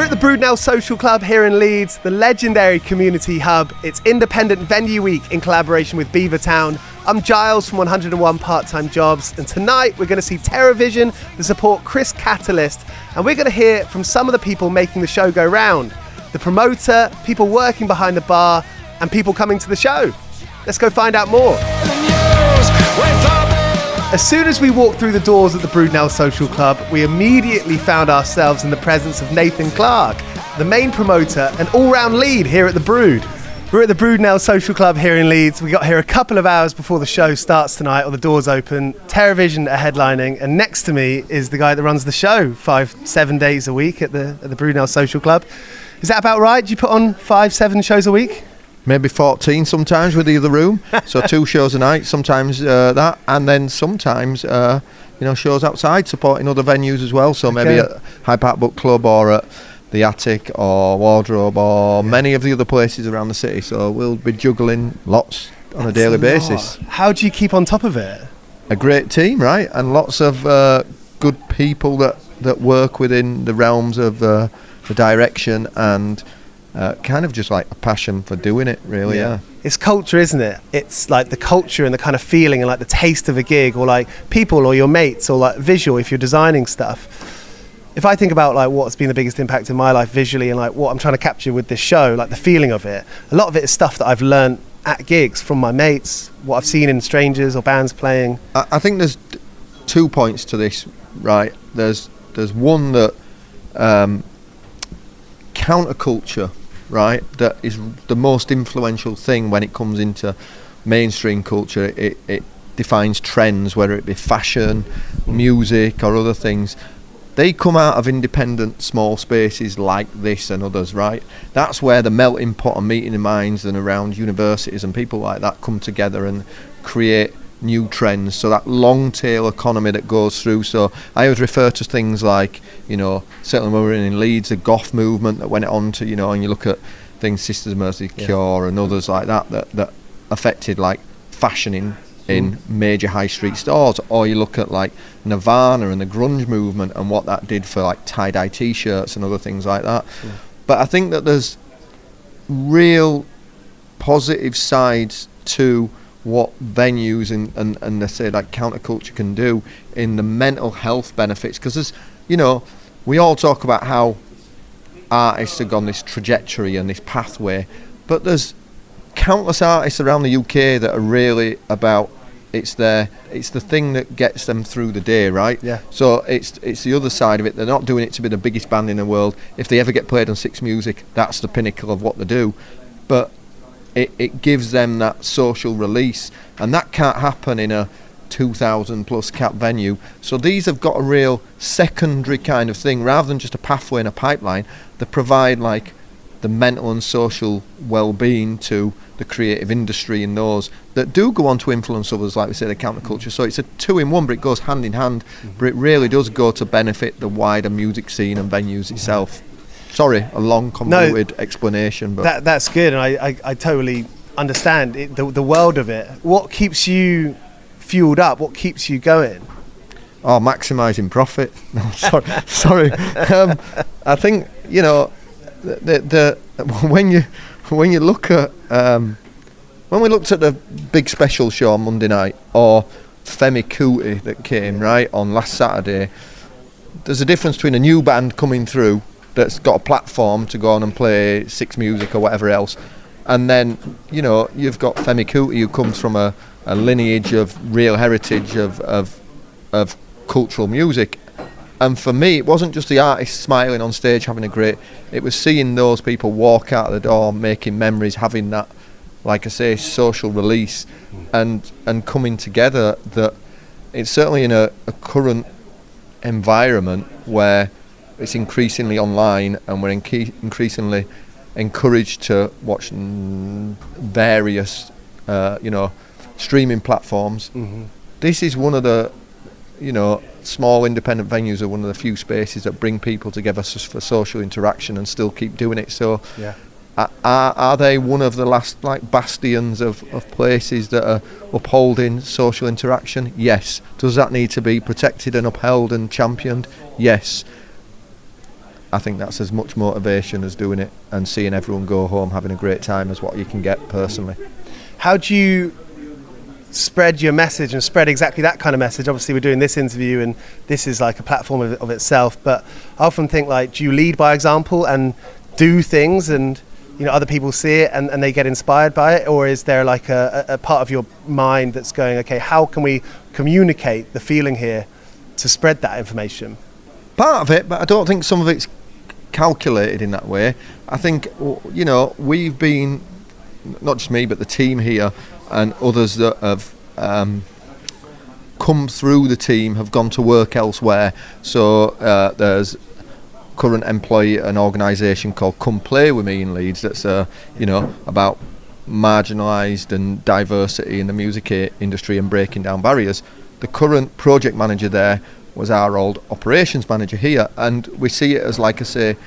We're at the Brudenell Social Club here in Leeds, the legendary community hub. It's Independent Venue Week in collaboration with Beavertown. I'm Giles from 101 Part-Time Jobs, and tonight we're going to see Terrorvision to support Chris Catalyst, and we're going to hear from some of the people making the show go round. The promoter, people working behind the bar, and people coming to the show. Let's go find out more. As soon as we walked through the doors at the Brudenell Social Club, we immediately found ourselves in the presence of Nathan Clark, the main promoter and all-round lead here at the Brood. We're at the Brudenell Social Club here in Leeds. We got here a couple of hours before the show starts tonight, or the doors open. Terrorvision are headlining, and next to me is the guy that runs the show 5-7 days a week at the Brudenell Social Club. Is that about right? Do you put on 5-7 shows a week? Maybe 14 sometimes with the other room, so 2 shows a night, sometimes that, and then sometimes shows outside supporting other venues as well, so maybe at Hyde Park Book Club or at the Attic or Wardrobe or many of the other places around the city, so we'll be juggling lots on a daily basis. How do you keep on top of it? A great team, right, and lots of good people that work within the realms of the direction and kind of just like a passion for doing it, really. Yeah. It's culture, isn't it? It's like the culture and the kind of feeling and like the taste of a gig, or like people or your mates, or like visual if you're designing stuff. If I think about like what's been the biggest impact in my life visually and like what I'm trying to capture with this show, like the feeling of it, a lot of it is stuff that I've learned at gigs from my mates, what I've seen in strangers or bands playing. I think there's 2 points to this, right? There's one that counterculture, right, that is the most influential thing when it comes into mainstream culture. It defines trends, whether it be fashion, music or other things. They come out of independent small spaces like this and others, right? That's where the melting pot of meeting of minds and around universities and people like that come together and create new trends. So that long tail economy that goes through. So I always refer to things like, certainly when we were in Leeds, the goth movement that went on to, and you look at things, Sisters of Mercy Cure and others like that affected like fashioning in major high street stores. Or you look at like Nirvana and the grunge movement and what that did for like tie-dye t-shirts and other things like that. But I think that there's real positive sides to what venues and they say like counterculture can do in the mental health benefits, because there's, we all talk about how artists have gone this trajectory and this pathway, but there's countless artists around the UK that are really about it's the thing that gets them through the day, right? Yeah. So it's the other side of it. They're not doing it to be the biggest band in the world. If they ever get played on Six Music, that's the pinnacle of what they do, but it gives them that social release, and that can't happen in a 2,000 plus cap venue. So these have got a real secondary kind of thing, rather than just a pathway and a pipeline. They provide like the mental and social well-being to the creative industry in those that do go on to influence others, like we say, the counterculture. So it's a 2-in-1, but it goes hand in hand, but it really does go to benefit the wider music scene and venues itself. Sorry, a long, convoluted explanation, but that's good, and I totally understand the world of it. What keeps you fueled up? What keeps you going? Oh, maximising profit. No, sorry. I think when you look at when we looked at the big special show on Monday night, or Femi Kuti that came right on last Saturday, there's a difference between a new band coming through that's got a platform to go on and play Six Music or whatever else, and then you've got Femi Kuti, who comes from a lineage of real heritage of cultural music. And for me, it wasn't just the artist smiling on stage having a great, it was seeing those people walk out the door making memories, having that, like I say, social release and coming together. That it's certainly in a current environment where it's increasingly online, and we're increasingly encouraged to watch various streaming platforms. This is one of the small independent venues are one of the few spaces that bring people together for social interaction and still keep doing it. So are they one of the last like bastions of places that are upholding social interaction? Yes. Does that need to be protected and upheld and championed? Yes. I think that's as much motivation as doing it and seeing everyone go home having a great time as what you can get personally. How do you spread your message and spread exactly that kind of message? Obviously, we're doing this interview and this is like a platform of itself, but I often think, like, do you lead by example and do things and, you know, other people see it and they get inspired by it? Or is there like a part of your mind that's going, okay, how can we communicate the feeling here to spread that information? Part of it, but I don't think some of it's calculated in that way. I think, you know, we've been, not just me, but the team here and others that have come through the team have gone to work elsewhere. So there's current employee at an organisation called Come Play With Me in Leeds that's you know, about marginalised and diversity in the music industry and breaking down barriers. The current project manager there was our old operations manager here, and we see it as, like I say,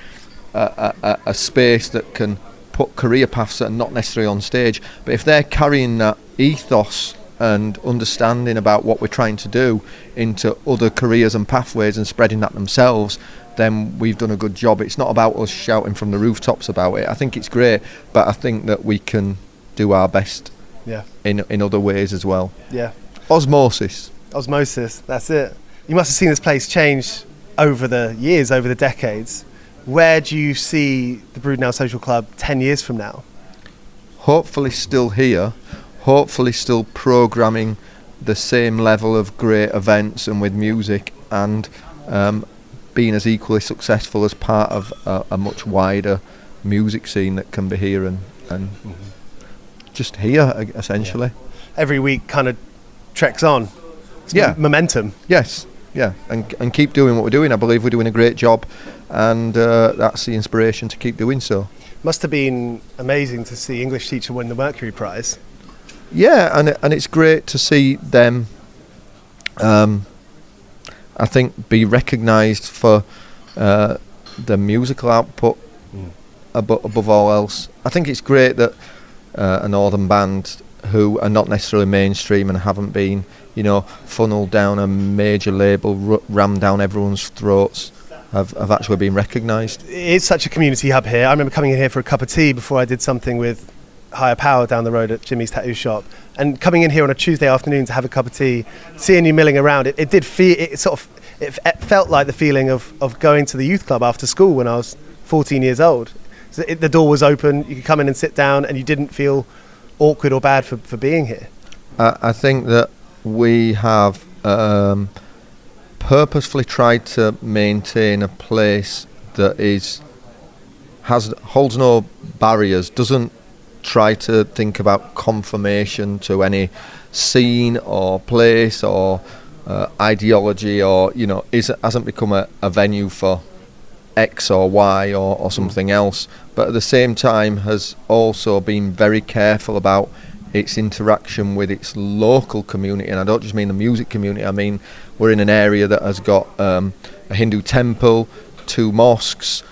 a space that can put career paths that are not necessarily on stage, but if they're carrying that ethos and understanding about what we're trying to do into other careers and pathways and spreading that themselves, then we've done a good job. It's not about us shouting from the rooftops about it. I think it's great, but I think that we can do our best in other ways as well. Yeah. Osmosis, that's it. You must have seen this place change over the years, over the decades. Where do you see the Brudenell Social Club 10 years from now? Hopefully still here, hopefully still programming the same level of great events and with music, and being as equally successful as part of a much wider music scene that can be here and just here, essentially. Yeah. Every week kind of treks on. It's momentum. Yes. Yeah, and keep doing what we're doing. I believe we're doing a great job, and that's the inspiration to keep doing so. Must have been amazing to see English teacher win the Mercury Prize. Yeah, and it's great to see them, I think, be recognised for the musical output above all else. I think it's great that a northern band who are not necessarily mainstream and haven't been, you know, funneled down a major label, rammed down everyone's throats, have actually been recognised. It's such a community hub here. I remember coming in here for a cup of tea before I did something with Higher Power down the road at Jimmy's Tattoo Shop, and coming in here on a Tuesday afternoon to have a cup of tea, seeing you milling around, it did feel, it felt like the feeling of going to the youth club after school when I was 14 years old. So the door was open, you could come in and sit down, and you didn't feel awkward or bad for being here. I think that we have purposefully tried to maintain a place that holds no barriers, doesn't try to think about conformation to any scene or place or ideology, or, you know, hasn't become a venue for X or Y or something else, but at the same time has also been very careful about its interaction with its local community. And I don't just mean the music community, I mean we're in an area that has got a Hindu temple, 2 mosques,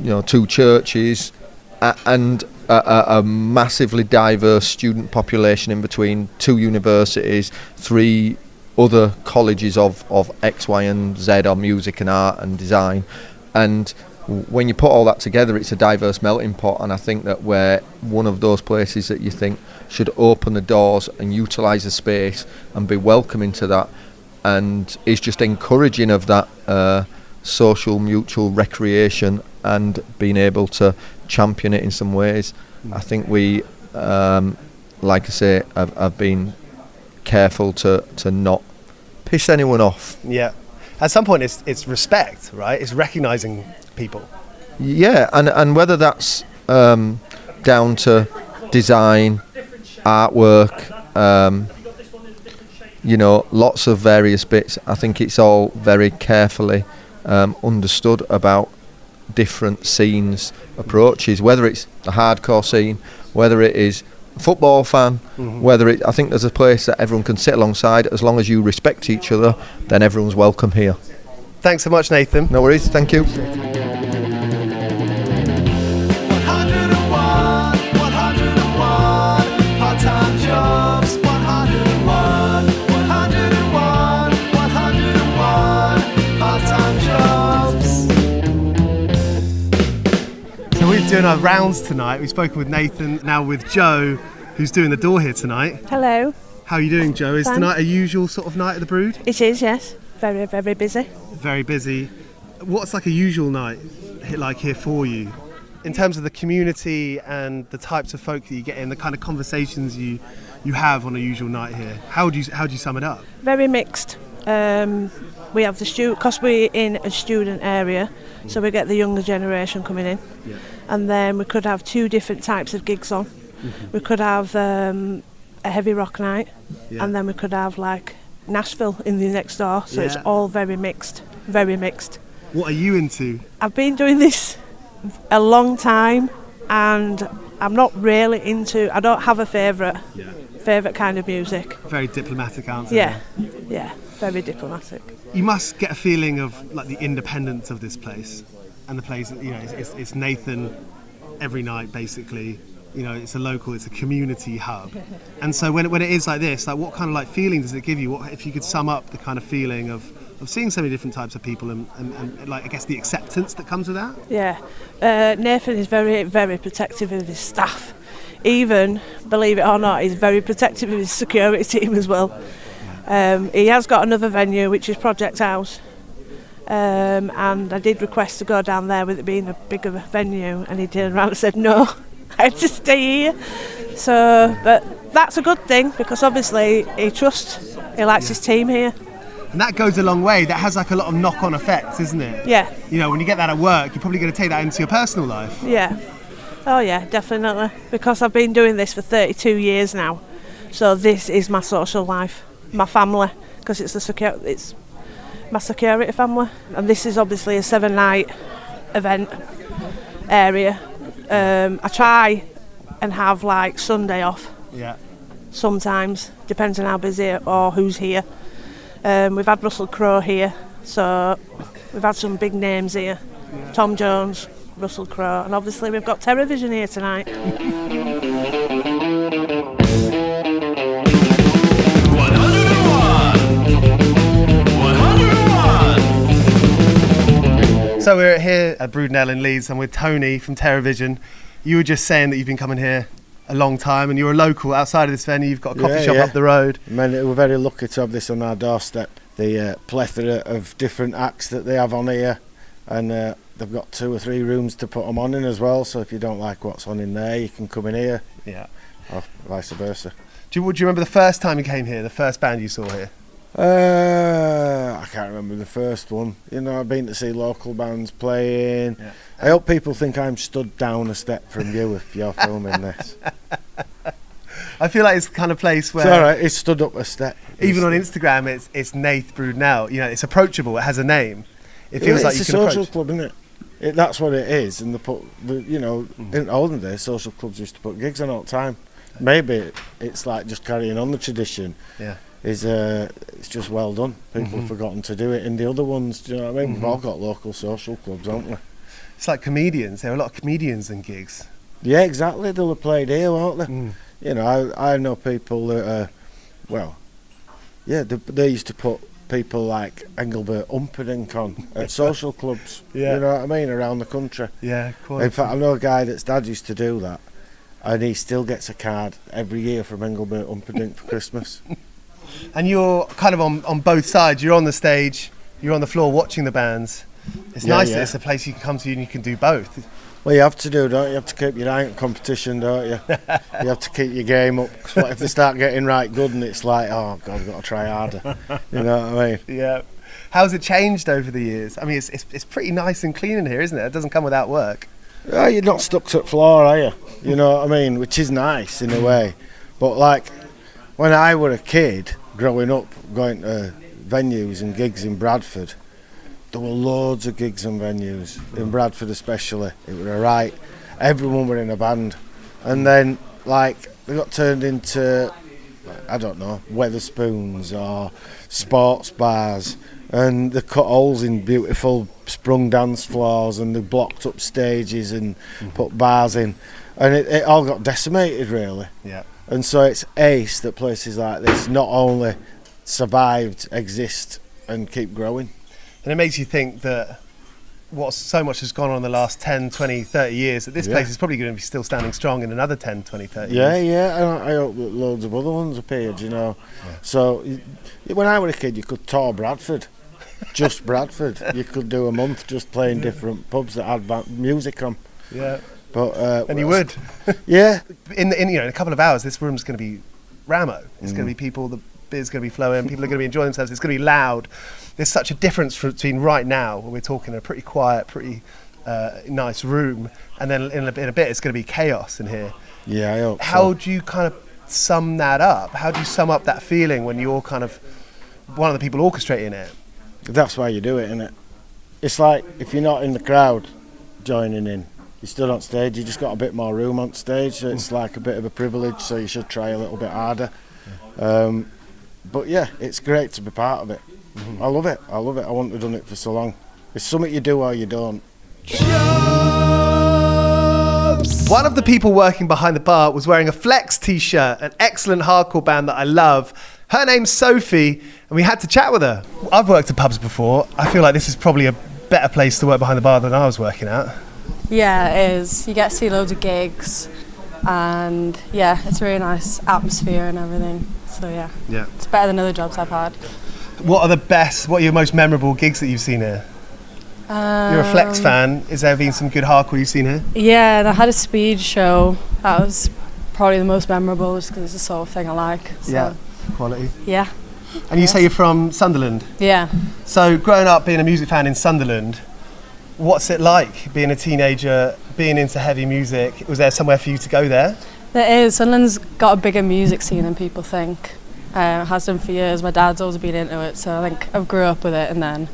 you know, 2 churches, and a massively diverse student population in between, 2 universities, 3 other colleges of X, Y and Z, or music and art and design. And when you put all that together, it's a diverse melting pot, and I think that we're one of those places that you think should open the doors and utilise the space and be welcoming to that, and is just encouraging of that social mutual recreation and being able to champion it in some ways. I think we, like I say, have been careful to not piss anyone off. Yeah. At some point it's respect, right? It's recognising people. Yeah, and whether that's down to design, artwork, you know, lots of various bits. I think it's all very carefully understood about different scenes, approaches, whether it's the hardcore scene, whether it is a football fan, I think there's a place that everyone can sit alongside. As long as you respect each other, then everyone's welcome here. Thanks so much, Nathan. No worries, thank you. doing our rounds tonight. We've spoken with Nathan, now with Joe, who's doing the door here tonight. Hello. How are you doing, Joe? Is Fine. tonight a usual sort of night at the Brood? It is, yes. Very, very busy. Very busy. What's like a usual night like here for you? In terms of the community and the types of folk that you get in, the kind of conversations you have on a usual night here, how do you sum it up? Very mixed. We have the student, because we're in a student area, so we get the younger generation coming in. Yeah. And then we could have two different types of gigs on. Mm-hmm. We could have a heavy rock night, and then we could have like Nashville in the next door. So it's all very mixed, very mixed. What are you into? I've been doing this a long time, and I'm not really into. I don't have a favourite kind of music. Very diplomatic answer. Yeah, very diplomatic. You must get a feeling of like the independence of this place, and the place. You know, it's Nathan every night basically. You know, it's a local, it's a community hub, and so when it is like this, like what kind of like feeling does it give you? What if you could sum up the kind of feeling of seeing so many different types of people and like I guess the acceptance that comes with that? Yeah, Nathan is very, very protective of his staff. Even, believe it or not, he's very protective of his security team as well. He has got another venue, which is Project House, and I did request to go down there with it being a bigger venue, and he turned around and said no. I had to stay here. So, but that's a good thing because obviously he likes his team here. And that goes a long way. That has like a lot of knock-on effects, isn't it? Yeah. You know, when you get that at work, you're probably going to take that into your personal life. Yeah. Oh yeah, definitely. Because I've been doing this for 32 years now. So this is my social life, my family, because it's my security family. And this is obviously a 7-night event area. I try and have like Sunday off. Yeah. Sometimes, depends on how busy or who's here. We've had Russell Crowe here, so we've had some big names here. Yeah. Tom Jones, Russell Crowe, and obviously we've got Terrorvision here tonight. So we're here at Brudenell in Leeds. I'm with Tony from Terrorvision. You were just saying that you've been coming here a long time and you're a local outside of this venue. You've got a coffee shop up the road. We're very lucky to have this on our doorstep. The plethora of different acts that they have on here, and they've got 2 or 3 rooms to put them on in as well, so if you don't like what's on in there you can come in here, or vice versa. Do you remember the first time you came here, the first band you saw here? I can't remember the first one. You know, I've been to see local bands playing. Yeah. I hope people think I'm stood down a step from you if you're filming this. I feel like it's the kind of place where... It's alright, it's stood up a step. Even on Instagram, it's Nath Brudenell. You know, it's approachable, it has a name. It feels like you can approach. It's a social club, isn't it? That's what it is. And in olden days, social clubs used to put gigs on all the time. Maybe it's like just carrying on the tradition. Yeah. It's just well done. People have forgotten to do it in the other ones. Do you know what I mean? We've all got local social clubs, haven't we? It's like comedians. There are a lot of comedians in gigs. Yeah, exactly. They'll have played here, won't they? You know, I know people that they used to put people like Engelbert Humperdinck on at social clubs. Yeah. You know what I mean? Around the country. Yeah, quite. In fact, I know a guy that's dad used to do that, and he still gets a card every year from Engelbert Humperdinck for Christmas. And you're kind of on both sides. You're on the stage, you're on the floor watching the bands. It's nice that it's a place you can come to and you can do both. Well, you have to do, don't you? You have to keep your eye on competition, don't you? You have to keep your game up. Because what if they start getting right good and it's like, oh, God, I've got to try harder. You know what I mean? Yeah. How's it changed over the years? I mean, it's pretty nice and clean in here, isn't it? It doesn't come without work. Oh, you're not stuck to the floor, are you? You know what I mean? Which is nice in a way. But like, when I were a kid, growing up, going to venues and gigs in Bradford, there were loads of gigs and venues, in Bradford especially. It was alright. Everyone were in a band. And then, like, they got turned into, I don't know, Weatherspoons or sports bars. And they cut holes in beautiful sprung dance floors and they blocked up stages and put bars in. And it all got decimated, really. Yeah. And so it's ace that places like this not only survived, exist and keep growing. And it makes you think that what so much has gone on in the last 10, 20, 30 years, that this place is probably going to be still standing strong in another 10, 20, 30 years. Yeah, I hope that loads of other ones appeared, So when I was a kid, you could tour Bradford, just Bradford. You could do a month just playing different pubs that had music on. Yeah. But and you would. Yeah. In a couple of hours, this room's going to be Ramo. It's going to be people, the beer's going to be flowing, people are going to be enjoying themselves, it's going to be loud. There's such a difference between right now, when we're talking a pretty quiet, pretty nice room, and then in a bit it's going to be chaos in here. Yeah, I hope How do you kind of sum that up? How do you sum up that feeling when you're kind of one of the people orchestrating it? That's why you do it, innit? It's like if you're not in the crowd joining in, you're still on stage, you just got a bit more room on stage, so it's like a bit of a privilege, so you should try a little bit harder. But yeah, it's great to be part of it. I love it. I wouldn't have done it for so long. It's something you do or you don't. One of the people working behind the bar was wearing a Flex t-shirt, an excellent hardcore band that I love. Her name's Sophie, and we had to chat with her. I've worked at pubs before. I feel like this is probably a better place to work behind the bar than I was working at. Yeah, it is. You get to see loads of gigs, and yeah, it's a really nice atmosphere and everything. So yeah, it's better than other jobs I've had. What are your most memorable gigs that you've seen here? You're a Flex fan. Has there been some good hardcore you've seen here? Yeah, and I had a speed show. That was probably the most memorable, just because it's the sort of thing I like. So, yeah, quality. Yeah. And you say you're from Sunderland? Yeah. So growing up being a music fan in Sunderland, what's it like being a teenager, being into heavy music? Was there somewhere for you to go there? There is. Sunderland's got a bigger music scene than people think. It has done for years. My dad's always been into it, so I think I've grew up with it and then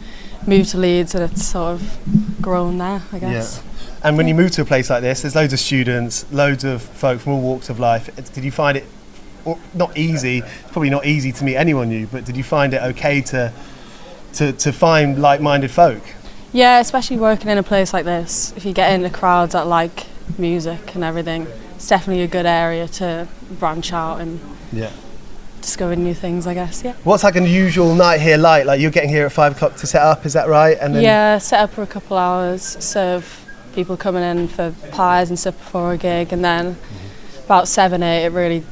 moved to Leeds and it's sort of grown there, I guess. Yeah. And when you move to a place like this, there's loads of students, loads of folk from all walks of life. Did you find it not easy? Probably not easy to meet anyone new, but did you find it okay to find like-minded folk? Yeah, especially working in a place like this. If you get into crowds that like music and everything, it's definitely a good area to branch out and discover new things, I guess. Yeah. What's like an usual night here like? Like you're getting here at 5 o'clock to set up, is that right? And then yeah, set up for a couple hours, serve people coming in for pies and stuff before a gig, and then about 7, 8 it really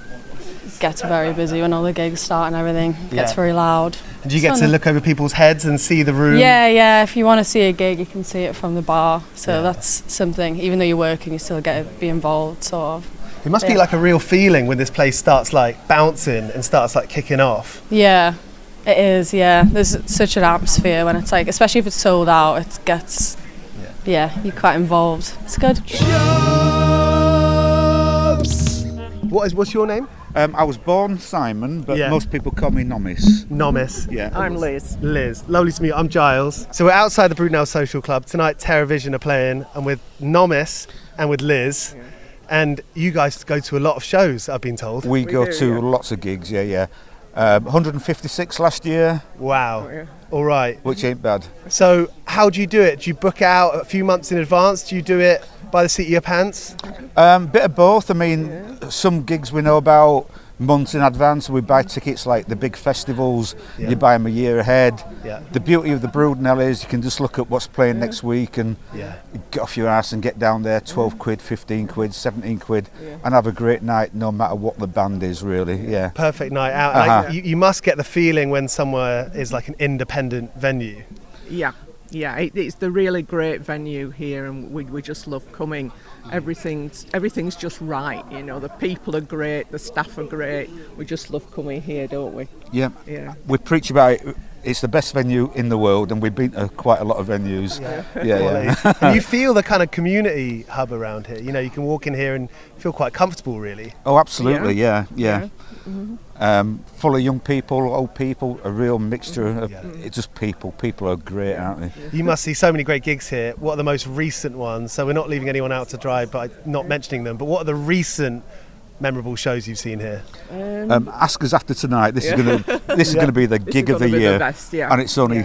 gets very busy when all the gigs start and everything. It gets very loud. And do you get to look over people's heads and see the room? Yeah. If you want to see a gig, you can see it from the bar. So that's something. Even though you're working, you still get to be involved, sort of. It must be like a real feeling when this place starts like bouncing and starts like kicking off. Yeah, it is. Yeah, there's such an atmosphere when it's like, especially if it's sold out, it gets. Yeah, you're quite involved. It's good. What's your name? I was born Simon, but most people call me Nomis. Nomis. Yeah. I'm Liz. Liz. Lovely to meet you. I'm Giles. So we're outside the Brudenell Social Club. Tonight Terrorvision are playing. I'm with Nomis and with Liz. Yeah. And you guys go to a lot of shows, I've been told. We go to lots of gigs, 156 last year. Wow. Oh, yeah. All right. Which ain't bad. So how do you do it? Do you book out a few months in advance? Do you do it by the seat of your pants? Bit of both. I mean, some gigs we know about months in advance. We buy tickets like the big festivals. You buy them a year ahead. The beauty of the Brudenell is you can just look at what's playing next week and get off your ass and get down there, 12 quid, 15 quid, 17 quid and have a great night no matter what the band is, really. Perfect night out. Like, you must get the feeling when somewhere is like an independent venue. It's the really great venue here, and we just love coming. Everything's just right, you know. The people are great, the staff are great. We just love coming here, don't we? Yeah. We preach about it. It's the best venue in the world, and we've been to quite a lot of venues. And you feel the kind of community hub around here. You know, you can walk in here and feel quite comfortable, really. Oh, absolutely, yeah. Full of young people, old people, a real mixture of it's just people. People are great, aren't they? You must see so many great gigs here. What are the most recent ones? So we're not leaving anyone out to dry by not mentioning them, but what are the recent memorable shows you've seen here? Ask us after tonight. This is going to be the gig of the year, and it's only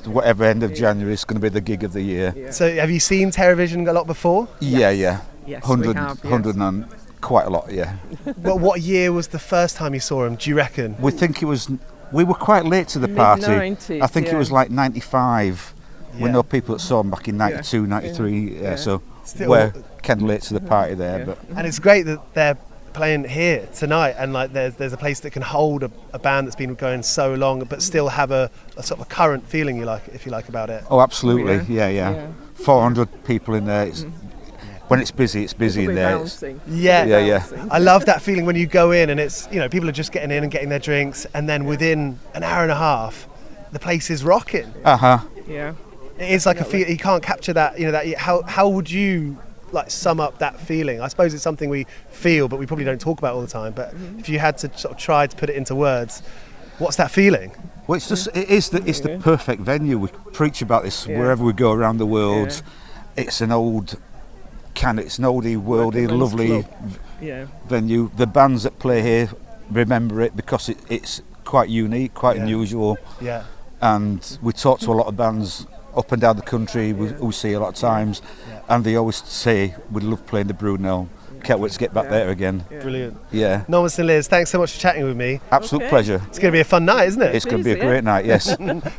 whatever end of January. It's going to be the gig of the year. So have you seen Terrorvision a lot before? Yes, 100 and quite a lot. Well, what year was the first time you saw him? Do you reckon? We think it was. We were quite late to the party. Mid-90s, I think it was like 95. We know people that saw them back in 92, 93, so Still- we're kind of late to the party there. But And it's great that they're playing here tonight, and like there's a place that can hold a band that's been going so long, but still have a sort of a current feeling, if you like about it. oh, absolutely, yeah. 400 people in there. When it's busy in there. Bouncing. Yeah. I love that feeling when you go in and it's, people are just getting in and getting their drinks, and then within an hour and a half, the place is rocking. Yeah. It is like a feel. You can't capture that. How would you like sum up that feeling? I suppose it's something we feel, but we probably don't talk about all the time. But if you had to sort of try to put it into words, what's that feeling? Well, it's the perfect venue. We preach about this wherever we go around the world. It's an oldie, worldy, lovely venue. The bands that play here remember it because it's quite unique, quite unusual. Yeah. And we talk to a lot of bands up and down the country we see a lot of times, and they always say we'd love playing the Brudenell. Can't wait to get back there again. Brilliant. Yeah. Nomis and Liz, thanks so much for chatting with me. Absolute pleasure. It's going to be a fun night, isn't it? It's going to be a great night, yes.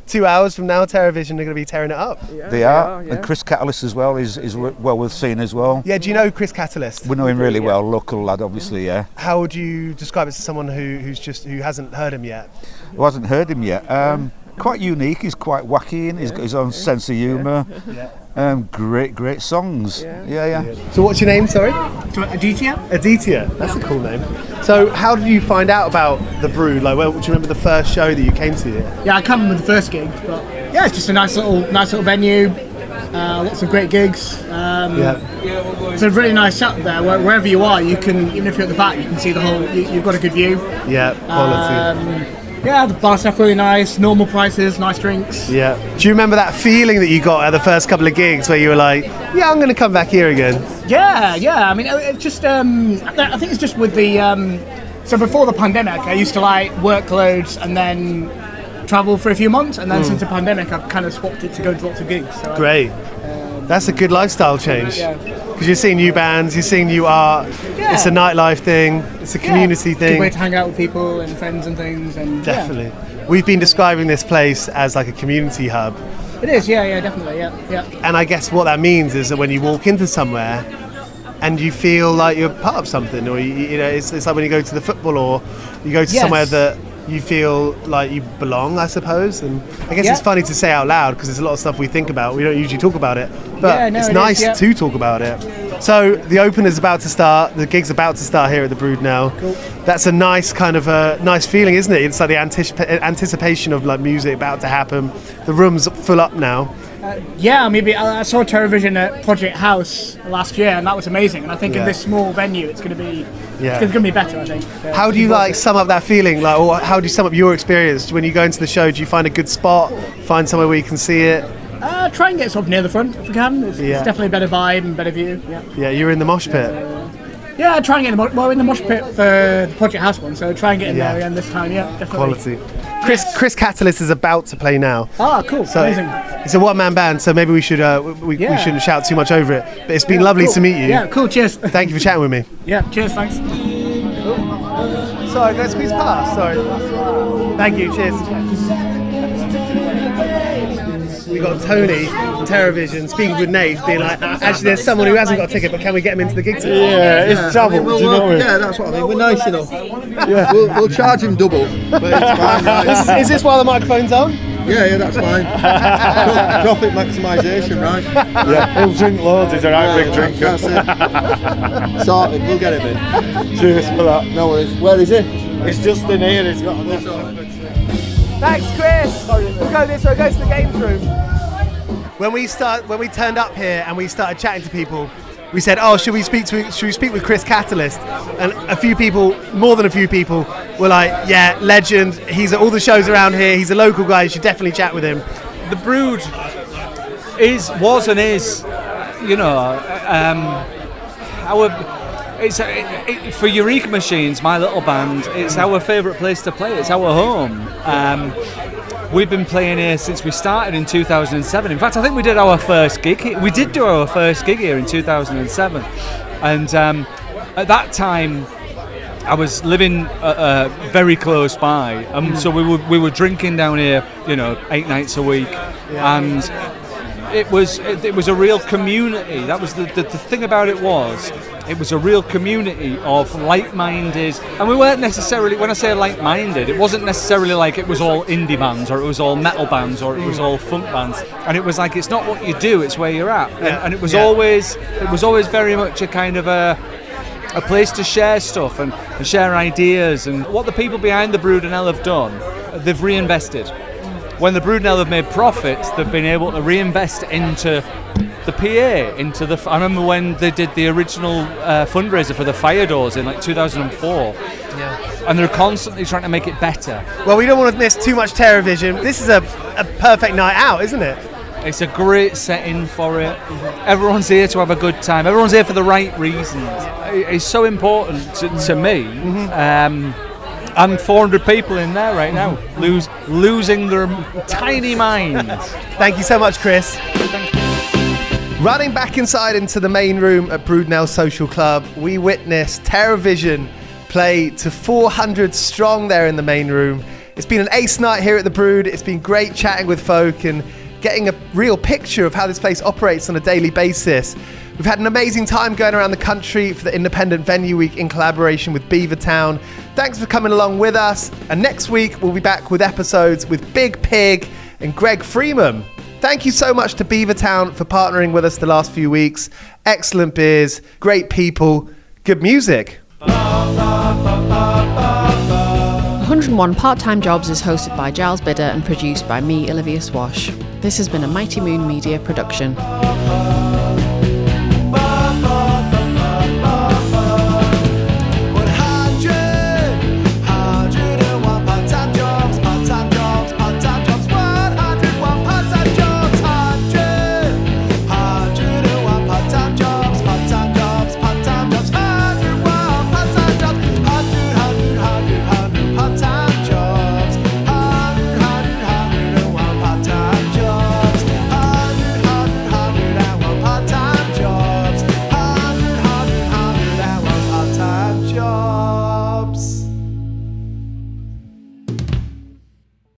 2 hours from now, Terrorvision are going to be tearing it up. They are. And Chris Catalyst as well is well worth seeing as well. Yeah, do you know Chris Catalyst? We know him really well, local lad obviously, yeah. How would you describe it to someone who hasn't heard him yet? Who hasn't heard him yet? Quite unique, he's quite wacky and he's got his own sense of humour. Great songs. Yeah. So what's your name, sorry? Aditya? Aditya, that's a cool name. So how did you find out about the Brood? Like, do you remember the first show that you came to here? Yeah, I can't remember the first gig, but yeah, it's just a nice little venue. Lots of great gigs. It's a really nice setup there. Wherever you are, you can, even if you're at the back, you can see the whole. You've got a good view. Yeah, quality. Yeah, the bar staff really nice. Normal prices, nice drinks. Yeah. Do you remember that feeling that you got at the first couple of gigs where you were like, yeah, I'm going to come back here again? Yeah. I mean, it's just. I think it's just with the. So before the pandemic, I used to like work loads and then travel for a few months, and then since the pandemic, I've kind of swapped it to go to lots of gigs. So Great. That's a good lifestyle change. Because you're seeing new bands, you're seeing new art. Yeah. It's a nightlife thing. It's a community thing. Good way to hang out with people and friends and things. And Definitely. We've been describing this place as like a community hub. It is, definitely, yeah. And I guess what that means is that when you walk into somewhere and you feel like you're part of something, or it's like when you go to the football or you go to somewhere that you feel like you belong, I suppose. And I guess it's funny to say out loud because there's a lot of stuff we think about. We don't usually talk about it, but it's nice to talk about it. So the open is about to start. The gig's about to start here at the Brudenell. Cool. That's a nice kind of a nice feeling, isn't it? It's like the anticipation of like music about to happen. The room's full up now. Maybe I saw Terrorvision at Project House last year, and that was amazing. And I think in this small venue, it's going to be better. I think. How do you like sum up that feeling? Like, or how do you sum up your experience when you go into the show? Do you find a good spot? Find somewhere where you can see it? Try and get sort of near the front if we can. It's definitely a better vibe and better view. Yeah, you're in the mosh pit. Try and get in the mosh pit for the Project House one. So try and get in there again this time. Yeah, definitely. Quality. Chris Catalyst is about to play now. Ah, cool. So amazing. It's a one-man band, so maybe we should we shouldn't shout too much over it. But it's been lovely to meet you. Yeah, cool. Cheers. Thank you for chatting with me. Yeah, cheers. Thanks. Sorry, can I squeeze past? Sorry. Thank you. Cheers. We got Tony from Terrorvision speaking with Nate, being like, actually, there's someone who hasn't got a ticket, but can we get him into the gig tonight? Yeah, it's travel. Do you know what I mean? Yeah, that's what I mean. We're nice enough. Yeah, we'll charge him double, but it's fine. Right? Is this while the microphone's on? Yeah, that's fine. Profit maximisation, right? Yeah, he'll drink loads. He's a right big drinker. That's it. Sorted. We'll get him in. Cheers for that. No worries. Where is he? It's just in here. He's got a Thanks, Chris. We'll go this way. Go to the games room. When we turned up here and we started chatting to people, we said, "Oh, should we speak with Chris Catalyst?" And more than a few people, were like, "Yeah, legend. He's at all the shows around here. He's a local guy. You should definitely chat with him." The Brood was and is, for Eureka Machines, my little band, it's our favourite place to play. It's our home. We've been playing here since we started in 2007. In fact, I think we did our first gig here. We did do our first gig here in 2007. And at that time, I was living very close by. So we were drinking down here, 8 nights a week. And it was a real community. That was the thing about it was a real community of like-minded, and we weren't necessarily, when I say like-minded, it wasn't necessarily like it was all indie bands or it was all metal bands or it was all funk bands, and it was like, it's not what you do, it's where you're at. And it was always very much a kind of a place to share stuff and share ideas. And what the people behind the Brudenell have done, they've reinvested. When the Brudenell have made profits, they've been able to reinvest into the PA, I remember when they did the original fundraiser for the fire doors in like 2004. Yeah. And they're constantly trying to make it better. Well, we don't want to miss too much Terrorvision. This is a perfect night out, isn't it? It's a great setting for it. Everyone's here to have a good time. Everyone's here for the right reasons. It's so important to me. And 400 people in there right now, losing their tiny minds. Thank you so much, Chris. Thank you. Running back inside into the main room at Brudenell Social Club, we witnessed Terrorvision play to 400 strong there in the main room. It's been an ace night here at the Brood. It's been great chatting with folk and getting a real picture of how this place operates on a daily basis. We've had an amazing time going around the country for the Independent Venue Week in collaboration with Beavertown. Thanks for coming along with us. And next week, we'll be back with episodes with Big Pig and Greg Freeman. Thank you so much to Beavertown for partnering with us the last few weeks. Excellent beers, great people, good music. 101 Part-Time Jobs is hosted by Giles Bidder and produced by me, Olivia Swash. This has been a Mighty Moon Media production.